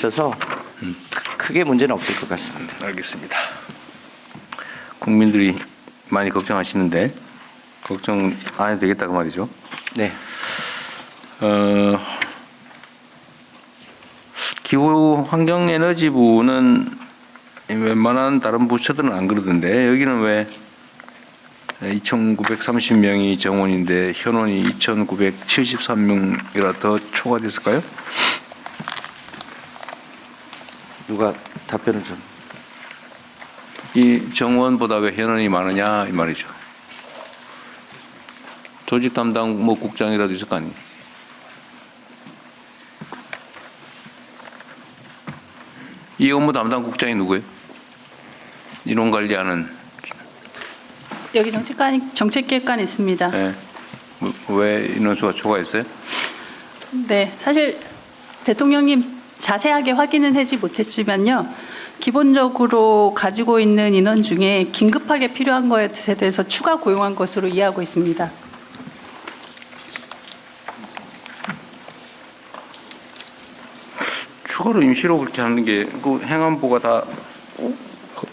있어서 크게 문제는 없을 것 같습니다. 알겠습니다. 국민들이 많이 걱정하시는데 걱정 안 해도 되겠다 그 말이죠. 네. 기후환경에너지부는 웬만한 다른 부처들은 안 그러던데 여기는 왜 2,930명이 정원인데 현원이 2,973명이라 더 초과됐을까요? 누가 답변을 좀. 이 정원보다 왜 현원이 많으냐 이 말이죠. 조직 담당 뭐 국장이라도 있을 거 아니에요. 이 업무 담당 국장이 누구예요? 인원 관리하는. 여기 정책기획관에 있습니다. 네. 왜 인원수가 초과했어요? 네, 사실 대통령님 자세하게 확인은 하지 못했지만요. 기본적으로 가지고 있는 인원 중에 긴급하게 필요한 것에 대해서 추가 고용한 것으로 이해하고 있습니다. 추가로 임시로 그렇게 하는 게 그 행안부가 다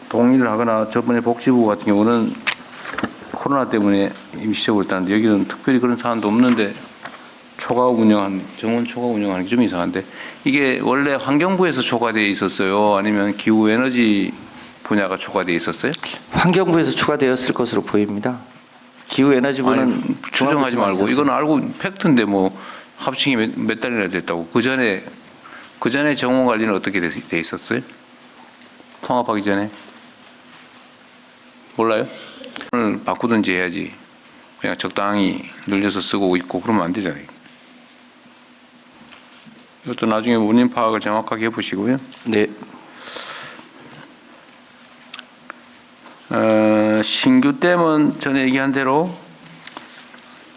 동의를 하거나 저번에 복지부 같은 경우는 코로나 때문에 임시적으로 했다는데 여기는 특별히 그런 사안도 없는데 정원 초과 운영하는 게 좀 이상한데 이게 원래 환경부에서 초과되어 있었어요? 아니면 기후에너지 분야가 초과되어 있었어요? 환경부에서 추가되었을 것으로 보입니다. 기후에너지부는 추정하지 말고 이건 알고 팩트인데 뭐 합칭이 몇 달이나 됐다고 그 전에 정원 관리는 어떻게 돼 있었어요? 통합하기 전에 몰라요? 오늘 바꾸든지 해야지. 그냥 적당히 늘려서 쓰고 있고 그러면 안 되잖아요. 이것도 나중에 원인 파악을 정확하게 해보시고요. 네. 신규 댐은 전에 얘기한 대로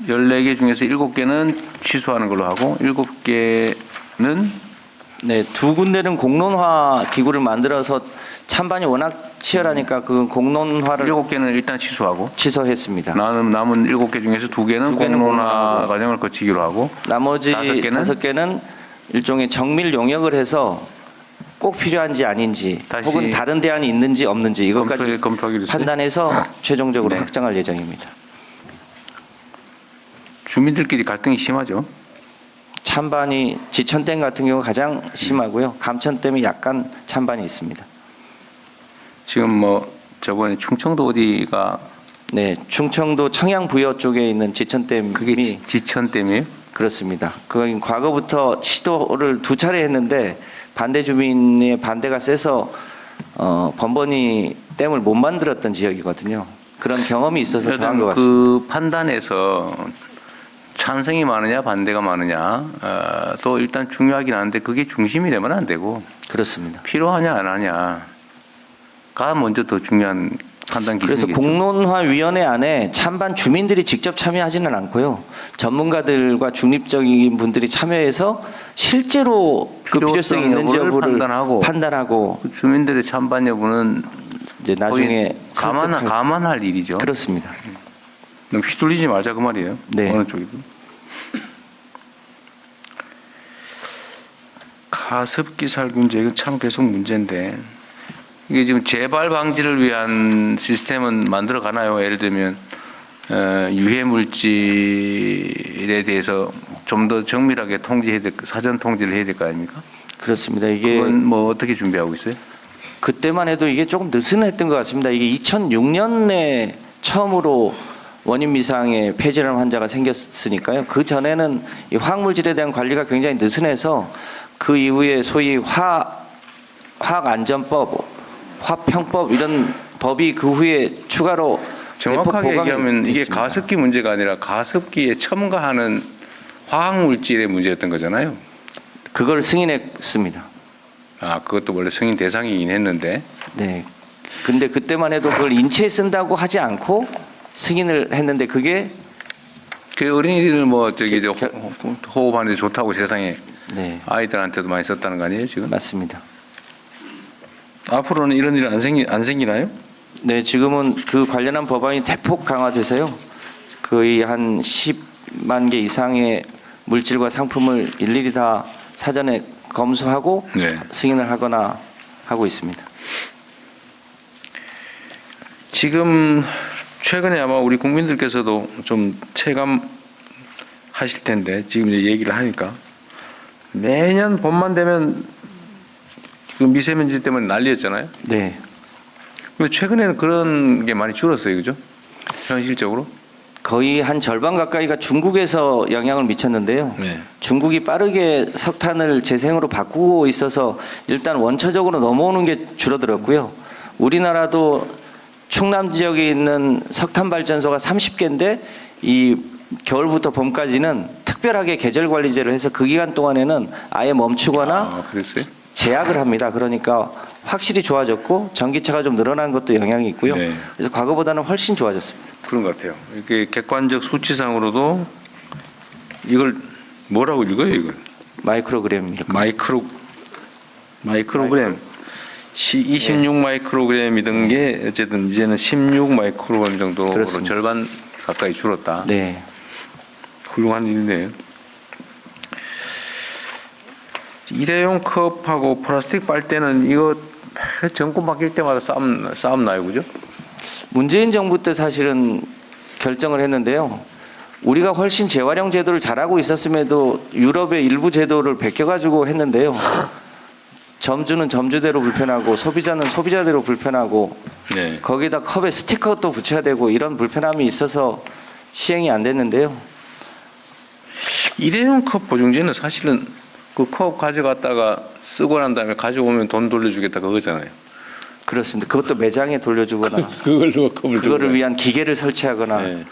14개 중에서 7개는 취소하는 걸로 하고 7개는 네, 두 군데는 공론화 기구를 만들어서 찬반이 워낙 치열하니까 그 공론화를 7개는 일단 취소하고 취소했습니다. 남은 7개 중에서 2개는 공론화 과정을 거치기로 하고 나머지 5개는 5개는 일종의 정밀 용역을 해서 꼭 필요한지 아닌지 혹은 다른 대안이 있는지 없는지 이것까지 검토하기로 했어요. 판단해서 최종적으로 네. 확정할 예정입니다. 주민들끼리 갈등이 심하죠. 찬반이 지천댐 같은 경우 가장 심하고요. 감천댐이 약간 찬반이 있습니다. 지금 뭐 저번에 충청도 어디가 네, 충청도 청양부여 쪽에 있는 지천댐이 그게 지천댐이에요? 그렇습니다. 그건 과거부터 시도를 2차례 했는데 반대 주민의 반대가 세서 번번이 댐을 못 만들었던 지역이거든요. 그런 경험이 있어서 더 한 것 같습니다. 그 판단에서 찬성이 많으냐 반대가 많으냐 또 일단 중요하긴 한데 그게 중심이 되면 안 되고 그렇습니다. 필요하냐 안 하냐가 먼저 더 중요한 판단 그래서 기준이겠죠. 공론화위원회 안에 찬반 주민들이 직접 참여하지는 않고요. 전문가들과 중립적인 분들이 참여해서 실제로 그 필요성이 있는지 여부를 판단하고 그 주민들의 찬반 여부는 이제 나중에 감안할 일이죠. 그렇습니다. 너무 휘둘리지 말자 그 말이에요. 네. 어느 쪽이든. 가습기 살균제 이거 참 계속 문제인데 이게 지금 재발 방지를 위한 시스템은 만들어 가나요? 예를 들면 유해 물질에 대해서 좀 더 정밀하게 사전 통제를 해야 될 거 아닙니까? 그렇습니다. 이게 그건 뭐 어떻게 준비하고 있어요? 그때만 해도 이게 조금 느슨했던 것 같습니다. 이게 2006년에 처음으로 원인 미상의 폐질환 환자가 생겼으니까요. 그 전에는 이 화학물질에 대한 관리가 굉장히 느슨해서 그 이후에 소위 화학안전법, 화평법 이런 법이 그 후에 추가로 정확하게 얘기하면 이게 됐습니다. 가습기 문제가 아니라 가습기에 첨가하는 화학물질의 문제였던 거잖아요. 그걸 승인했습니다. 아, 그것도 원래 승인 대상이긴 했는데. 네. 근데 그때만 해도 그걸 인체에 쓴다고 하지 않고 승인을 했는데 그게 그 어린이들 뭐 저기 호흡하는데 좋다고 세상에 네. 아이들한테도 많이 썼다는 거 아니에요 지금? 맞습니다. 앞으로는 이런 일이 안 생기나요? 네, 지금은 그 관련한 법안이 대폭 강화돼서요. 거의 한 10만 개 이상의 물질과 상품을 일일이 다 사전에 검수하고 네. 승인을 하거나 하고 있습니다. 지금 최근에 아마 우리 국민들께서도 좀 체감하실 텐데 지금 이제 얘기를 하니까 매년 봄만 되면 그 미세먼지 때문에 난리였잖아요. 네. 근데 최근에는 그런 게 많이 줄었어요, 그죠? 현실적으로. 거의 한 절반 가까이가 중국에서 영향을 미쳤는데요. 네. 중국이 빠르게 석탄을 재생으로 바꾸고 있어서 일단 원초적으로 넘어오는 게 줄어들었고요. 우리나라도 충남 지역에 있는 석탄 발전소가 30개인데 이 겨울부터 봄까지는 특별하게 계절 관리제로 해서 그 기간 동안에는 아예 멈추거나 그랬어요? 제약을 합니다. 그러니까 확실히 좋아졌고 전기차가 좀 늘어난 것도 영향이 있고요. 네. 그래서 과거보다는 훨씬 좋아졌습니다. 그런 것 같아요. 이렇게 객관적 수치상으로도 이걸 뭐라고 읽어요, 이걸? 마이크로그램입니다. 마이크로그램. 26 마이크로그램이던 게 어쨌든 이제는 16 마이크로그램 정도로 그렇습니다. 절반 가까이 줄었다. 네. 훌륭한 일이네요. 일회용 컵하고 플라스틱 빨대는 이거 정권 바뀔 때마다 싸움 나요, 그죠? 문재인 정부 때 사실은 결정을 했는데요. 우리가 훨씬 재활용 제도를 잘하고 있었음에도 유럽의 일부 제도를 베껴가지고 했는데요. 점주는 점주대로 불편하고 소비자는 소비자대로 불편하고 네. 거기다 컵에 스티커도 붙여야 되고 이런 불편함이 있어서 시행이 안 됐는데요. 일회용 컵 보증제는 사실은 그 컵 가져갔다가 쓰고 난 다음에 가져오면 돈 돌려주겠다 그거잖아요. 그렇습니다. 그것도 매장에 돌려주거나 그걸로 컵을 그거를 위한 기계를 설치하거나 네.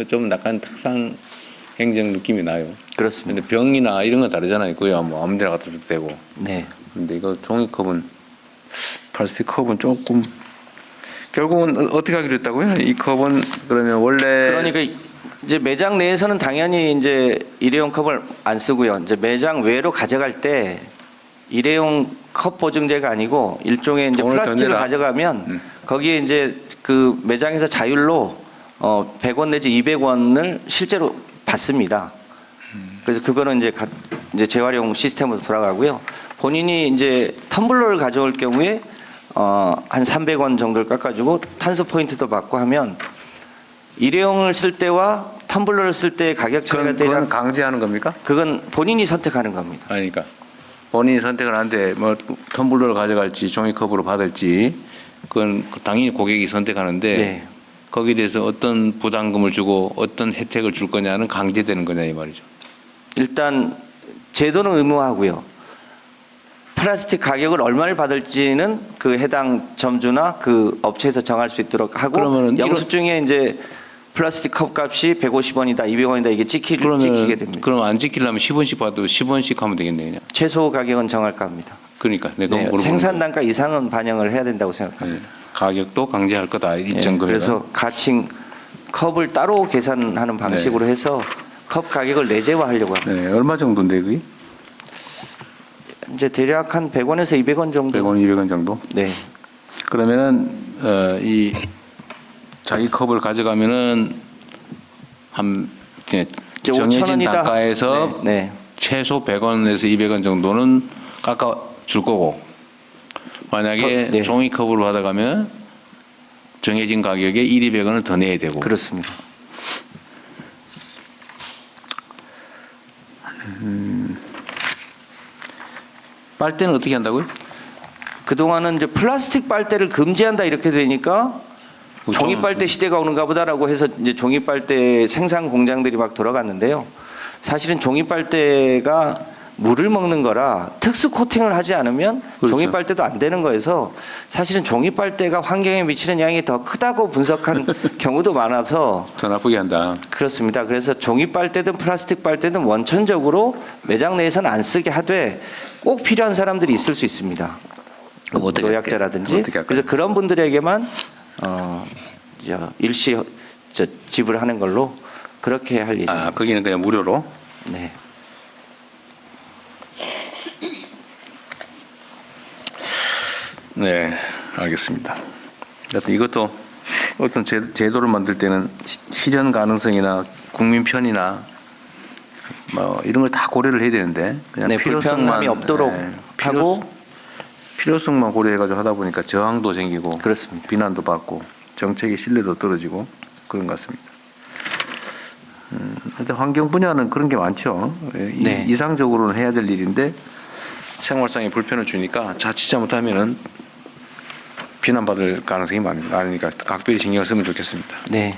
좀 약간 탁상 행정 느낌이 나요. 그렇습니다. 근데 병이나 이런 건 다르잖아요. 그야 뭐 아무데나 갖다 줘도 되고. 네. 근데 이거 종이컵은 플라스틱 컵은 조금 결국은 어떻게 하기로 했다고요? 이 컵은 그러면 원래 그러니까 이제 매장 내에서는 당연히 이제 일회용 컵을 안 쓰고요. 이제 매장 외로 가져갈 때 일회용 컵 보증제가 아니고 일종의 이제 돈을 더 플라스틱을 내라. 가져가면 거기에 이제 그 매장에서 자율로 100원 내지 200원을 실제로 받습니다. 그래서 그거는 이제 재활용 시스템으로 돌아가고요. 본인이 이제 텀블러를 가져올 경우에 한 300원 정도를 깎아주고 탄소 포인트도 받고 하면 일회용을 쓸 때와 텀블러를 쓸 때 가격 차이가 그건 대략 강제하는 겁니까? 그건 본인이 선택하는 겁니다. 아니까 본인이 선택을 하는데 뭐 텀블러를 가져갈지 종이컵으로 받을지 그건 당연히 고객이 선택하는데 네. 거기에 대해서 어떤 부담금을 주고 어떤 혜택을 줄 거냐는 강제되는 거냐 이 말이죠. 일단 제도는 의무화하고요. 플라스틱 가격을 얼마를 받을지는 그 해당 점주나 그 업체에서 정할 수 있도록 하고 그러면은 영수증에 이제 플라스틱 컵 값이 150원이다, 200원이다 이게 찍히게 됩니다. 그럼 안 지키려면 10원씩 받아도 10원씩 하면 되겠네 그냥. 최소 가격은 정할까 합니다. 그러니까 내가 네, 물어보는 생산 거예요. 단가 이상은 반영을 해야 된다고 생각합니다. 네, 가격도 강제할 거다 일정 네, 금액. 그래서 가칭 컵을 따로 계산하는 방식으로 해서 컵 가격을 내재화하려고 합니다. 네, 얼마 정도인데 그게? 이제 대략 한 100원에서 200원 정도. 100원, 200원 정도? 네. 그러면은 이 자기 컵을 가져가면은 한 이제 정해진 5,000원이다. 단가에서 네. 네. 최소 100원에서 200원 정도는 깎아 줄 거고 만약에 네. 종이컵으로 받아가면 정해진 가격에 1, 200원을 더 내야 되고. 그렇습니다. 빨대는 어떻게 한다고요? 그동안은 이제 플라스틱 빨대를 금지한다 이렇게 되니까 종이 빨대 시대가 오는가 보다라고 해서 이제 종이 빨대 생산 공장들이 막 돌아갔는데요. 사실은 종이 빨대가 물을 먹는 거라 특수 코팅을 하지 않으면 그렇죠. 종이 빨대도 안 되는 거여서 사실은 종이 빨대가 환경에 미치는 영향이 더 크다고 분석한 경우도 많아서 더 나쁘게 한다. 그렇습니다. 그래서 종이 빨대든 플라스틱 빨대든 원천적으로 매장 내에서는 안 쓰게 하되 꼭 필요한 사람들이 있을 수 있습니다. 그럼 어떻게 노약자라든지. 할까요? 어떻게 할까요? 그래서 그런 분들에게만 일시 지불하는 걸로 그렇게 할 예정입니다. 아, 거기는 그냥 무료로? 네. 네, 알겠습니다. 하여튼 이것도 어떤 제도를 만들 때는 실현 가능성이나 국민 편이나 뭐 이런 걸 다 고려를 해야 되는데 그냥 네, 필요성만 불편함이 없도록 하고 필요성만 고려해가지고 하다 보니까 저항도 생기고 그렇습니다. 비난도 받고 정책의 신뢰도 떨어지고 그런 것 같습니다. 근데 환경 분야는 그런 게 많죠. 네. 이상적으로는 해야 될 일인데 생활상의 불편을 주니까 자칫 잘못하면은 비난받을 가능성이 많으니까 각별히 신경 쓰면 좋겠습니다. 네.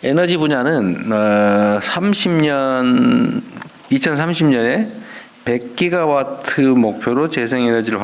에너지 분야는 2030년에 100기가와트 목표로 재생에너지를